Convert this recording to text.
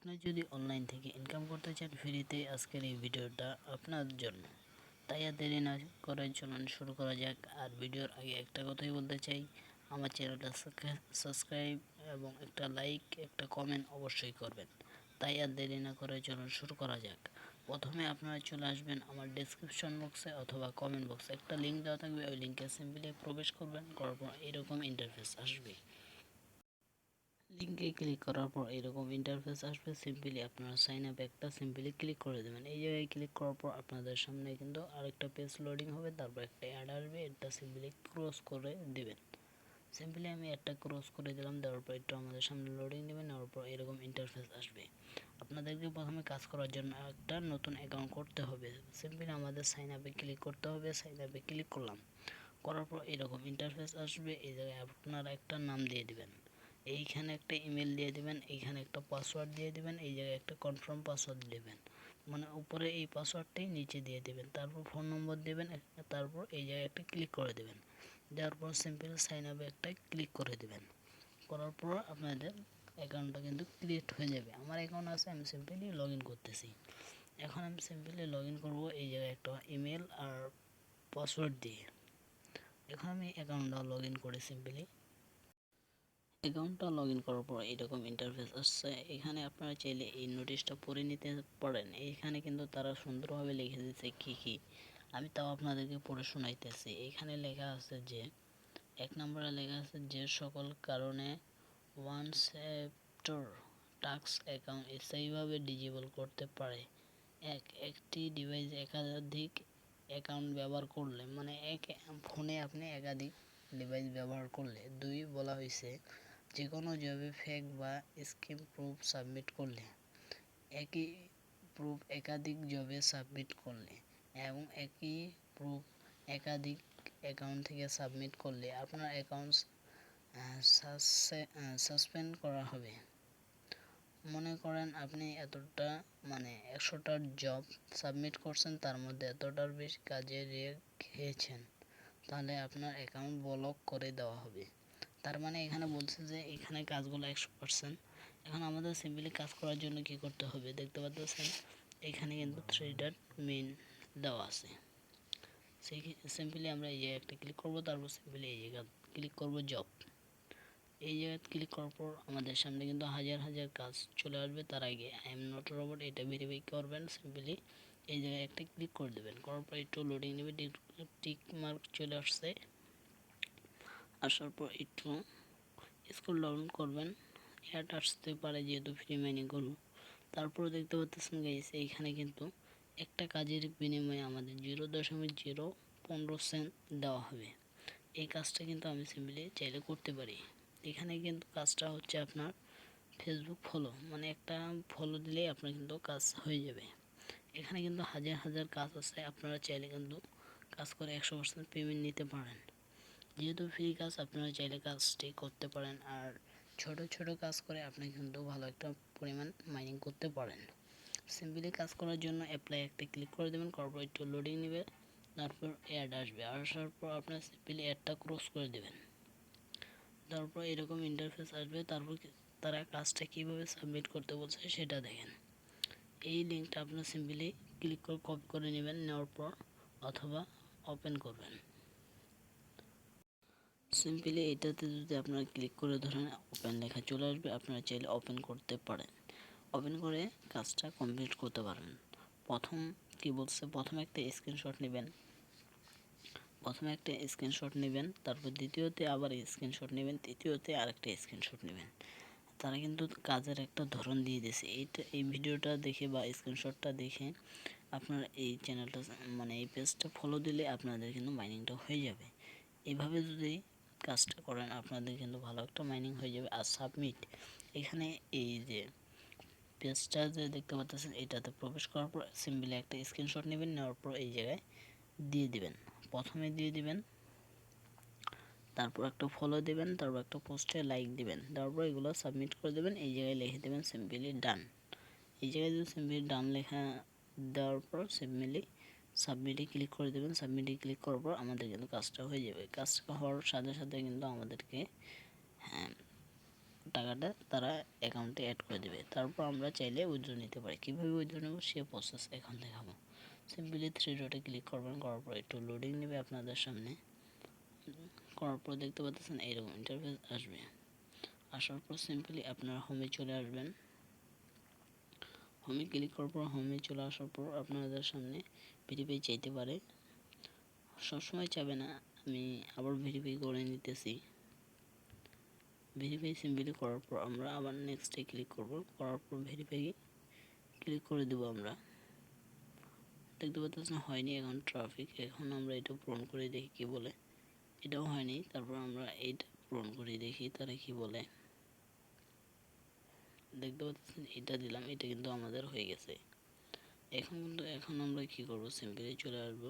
আপনি যদি অনলাইন থেকে ইনকাম করতে চান ফ্রিতে, আজকের এই ভিডিওটা আপনার জন্য। তাই আর দেরি না করে চলুন শুরু করা যাক। আর ভিডিওর আগে একটা কথাই বলতে চাই, আমার চ্যানেলটা সাবস্ক্রাইব এবং একটা লাইক একটা কমেন্ট অবশ্যই করবেন। তাই আর দেরি না করে চলুন শুরু করা যাক। প্রথমে আপনারা চলে আসবেন আমার ডেসক্রিপশন বক্সে অথবা কমেন্ট বক্সে, একটা লিঙ্ক দেওয়া থাকবে, ওই লিঙ্কে সিম্পলি প্রবেশ করবেন। করার পর এরকম ইন্টারফেস আসবে। লিঙ্কে ক্লিক করার পর এরকম ইন্টারফেস আসবে। সিম্পলি আপনারা সাইন আপ একটা সিম্পলি ক্লিক করে দেবেন। এই জায়গায় ক্লিক করার পর আপনাদের সামনে কিন্তু আরেকটা পেজ লোডিং হবে, তারপর একটা অ্যাড আসবে, এটা সিম্পলি ক্রস করে দিবেন। সিম্পলি আমি একটা ক্রস করে দিলাম, দেওয়ার পর একটু আমাদের সামনে লোডিং নেবেন। নেওয়ার পর এরকম ইন্টারফেস আসবে। আপনাদেরকে প্রথমে কাজ করার জন্য একটা নতুন অ্যাকাউন্ট করতে হবে। সিম্পলি আমাদের সাইন আপে ক্লিক করতে হবে। সাইন আপে ক্লিক করলাম, করার পর এরকম ইন্টারফেস আসবে। এই জায়গায় আপনারা একটা নাম দিয়ে দিবেন, এইখানে একটা ইমেল দিয়ে দিবেন, এইখানে একটা পাসওয়ার্ড দিয়ে দিবেন, এই জায়গায় একটা কনফার্ম পাসওয়ার্ড দিবেন, মানে উপরে এই পাসওয়ার্ডটাই নিচে দিয়ে দিবেন। তারপর ফোন নম্বর দিবেন, তারপর এই জায়গায় একটা ক্লিক করে দিবেন। দেওয়ার পর সিম্পল সাইন আপে একটা ক্লিক করে দিবেন। করার পর আপনাদের অ্যাকাউন্টটা কিন্তু ক্রিয়েট হয়ে যাবে। আমার অ্যাকাউন্ট আছে, আমি সিম্পলি লগ ইন করতেছি। এখন আমি সিম্পলি লগ ইন করবো এই জায়গায় একটা ইমেল আর পাসওয়ার্ড দিয়ে। এখন আমি অ্যাকাউন্টটা লগ ইন করে সিম্পলি অ্যাকাউন্টটা লগ ইন করার পর এরকম ইন্টারফেস আসছে। এখানে আপনারা চাইলে এই নোটিশটা পড়ে নিতে পারেন। এইখানে কিন্তু তারা সুন্দরভাবে লিখে দিয়েছে কি কি, আমি তাও আপনাদেরকে পড়ে শোনাইতেছি। এখানে লেখা আছে যে, এক নম্বরে লেখা আছে যে সকল কারণে ওয়ান সেক্টর টাস্ক অ্যাকাউন্ট স্থায়ীভাবে ডিজেবল করতে পারে। একটি ডিভাইস একাধিক অ্যাকাউন্ট ব্যবহার করলে, মানে এক ফোনে আপনি একাধিক ডিভাইস ব্যবহার করলে। দুই বলা হয়েছে যে কোনো জবে ফেক বা স্কিম প্রুফ সাবমিট করলে, একই প্রুফ একাধিক জবে সাবমিট করলে এবং একই প্রুফ একাধিক অ্যাকাউন্ট থেকে সাবমিট করলে আপনার অ্যাকাউন্ট সাসপেন্ড করা হবে। মনে করেন আপনি এতটা, মানে 100টার জব সাবমিট করছেন, তার মধ্যে এতটার বেশি কাজে রেখেছেন, তাহলে আপনার অ্যাকাউন্ট ব্লক করে দেওয়া হবে। তার মানে এখানে বলছে যে এখানে কাজগুলো 100%। এখন আমাদের সিম্পলি কাজ করার জন্য কি করতে হবে, দেখতে পাচ্ছেন এখানে কিন্তু 3 ডট মেইন দেওয়া আছে। সেই সিম্পলি আমরা এই জায়গায় একটা ক্লিক করব, তারপর সিম্পলি এই জায়গায় ক্লিক করব জব। এই জায়গায় ক্লিক করার পর আমাদের সামনে কিন্তু হাজার হাজার কাজ চলে আসবে। তার আগে আই এম নট রোবট এটা ভেরিফাই করবেন। সিম্পলি এই জায়গায় একটা ক্লিক করে দেবেন। করার পর একটু লোডিং নেবে, টিক মার্ক চলে আসছে। আসার পর একটু স্ক্রল ডাউন করবেন, অ্যাড আসতে পারে যেহেতু ফ্রি মাইনিং করব। তারপর দেখতে পাচ্ছেন গাইস, এইখানে কিন্তু একটা কাজের বিনিময়ে আমাদের 0.015 সেন্ট দেওয়া হবে। এই কাজটা কিন্তু আমি সিম্পলি চাইলে করতে পারি। এখানে কিন্তু কাজটা হচ্ছে আপনার ফেসবুক ফলো, মানে একটা ফলো দিলেই আপনার কিন্তু কাজ হয়ে যাবে। এখানে কিন্তু হাজার হাজার কাজ আছে, আপনারা চাইলে কিন্তু কাজ করে 100% পেমেন্ট নিতে পারেন। যেহেতু ফ্রি কাজ, আপনারা চাইলে কাজটি করতে পারেন। আর ছোট ছোট কাজ করে আপনি কিন্তু ভালো একটা পরিমাণ মাইনিং করতে পারেন। সিম্পলি কাজ করার জন্য অ্যাপ্লাই একটা ক্লিক করে দেবেন। করার পর একটু লোডিং নেবে, তারপর অ্যাড আসবে। আসার পর আপনার সিম্পলি অ্যাডটা ক্রস করে দেবেন। তারপর এরকম ইন্টারফেস আসবে। তারপর তারা কাজটা কীভাবে সাবমিট করতে বলছে সেটা দেখেন। এই লিঙ্কটা আপনার সিম্পলি ক্লিক করে কপি করে নেবেন, নেওয়ার পর অথবা ওপেন করবেন। সিম্পলি এটাতে যদি আপনারা ক্লিক করে ধরেন ওপেন লেখা চলে আসবে, আপনারা চাইলে ওপেন করতে পারেন। ওপেন করে কাজটা কমপ্লিট করতে পারবেন। প্রথম কি বলছে, প্রথমে একটা স্ক্রিনশট নেবেন, তারপর দ্বিতীয়তে আবার স্ক্রিনশট নেবেন, তৃতীয়তে আরেকটা স্ক্রিনশট নেবেন। তারা কিন্তু কাজের একটা ধরন দিয়ে দিয়েছে। এই ভিডিওটা দেখে বা স্ক্রিনশটটা দেখে আপনার এই চ্যানেলটা, মানে এই পেজটা ফলো দিলে আপনাদের কিন্তু মাইনিংটা হয়ে যাবে। এইভাবে যদি কাজটা করেন আপনাদের কিন্তু ভালো একটা মাইনিং হয়ে যাবে। আর সাবমিট, এখানে এই যে পেজটা যে দেখতে পাচ্ছেন এটাতে প্রবেশ করার পর সিম্পলি একটা স্ক্রিনশট নেবেন, নেওয়ার পর এই জায়গায় দিয়ে দিবেন। প্রথমে দিয়ে দিবেন, তারপর একটা ফলো দিবেন, তারপর একটা পোস্টে লাইক দিবেন, তারপর এগুলো সাবমিট করে দেবেন। এই জায়গায় লিখে দেবেন সিম্পলি ডান। এই জায়গায় যদি সিম্পলি ডান লেখা দেওয়ার পর সিম্পলি সাবমিটে ক্লিক করে দেবেন। সাবমিটে ক্লিক করার পর আমাদের কিন্তু কাজটা হয়ে যাবে। কাজটা হওয়ার সাথে সাথে কিন্তু আমাদেরকে টাকাটা তারা অ্যাকাউন্টে অ্যাড করে দেবে। তারপর আমরা চাইলে উইথড্র নিতে পারি। কীভাবে উইথড্র নেব সে প্রসেস এখন দেখাবো। সিম্পলি থ্রি ডটে ক্লিক করবেন, করার পর একটু লোডিং নেবে আপনাদের সামনে। করার পর দেখতে পাচ্ছেন এইরকম ইন্টারফেস আসবে। আসার পর সিম্পলি আপনারা হোমে চলে আসবেন। হোমে ক্লিক করার পর হোমে চলে আসার পর আপনাদের সামনে ভেরিফাই চাইতে পারে, সবসময় চাবে না। আমি আবার ভেরিফাই করে নিতেছি। ভেরিফাই সিম্পলি করার পর আমরা আবার নেক্সটে ক্লিক করব। করার পর ভেরিফাই ক্লিক করে দেব। আমরা দেখতে পাচ্ছেন হয়নি এখন ট্রাফিক। এখন আমরা এটা পূরণ করে দেখি কি বলে। এটাও হয়নি, তারপর আমরা এইটা পূরণ করে দেখি তারা কি বলে। দেখতে পাচ্ছেন এটা দিলাম, এটা কিন্তু আমাদের হয়ে গেছে। এখন আমরা কি করব, সিম্পলি চলে আসবো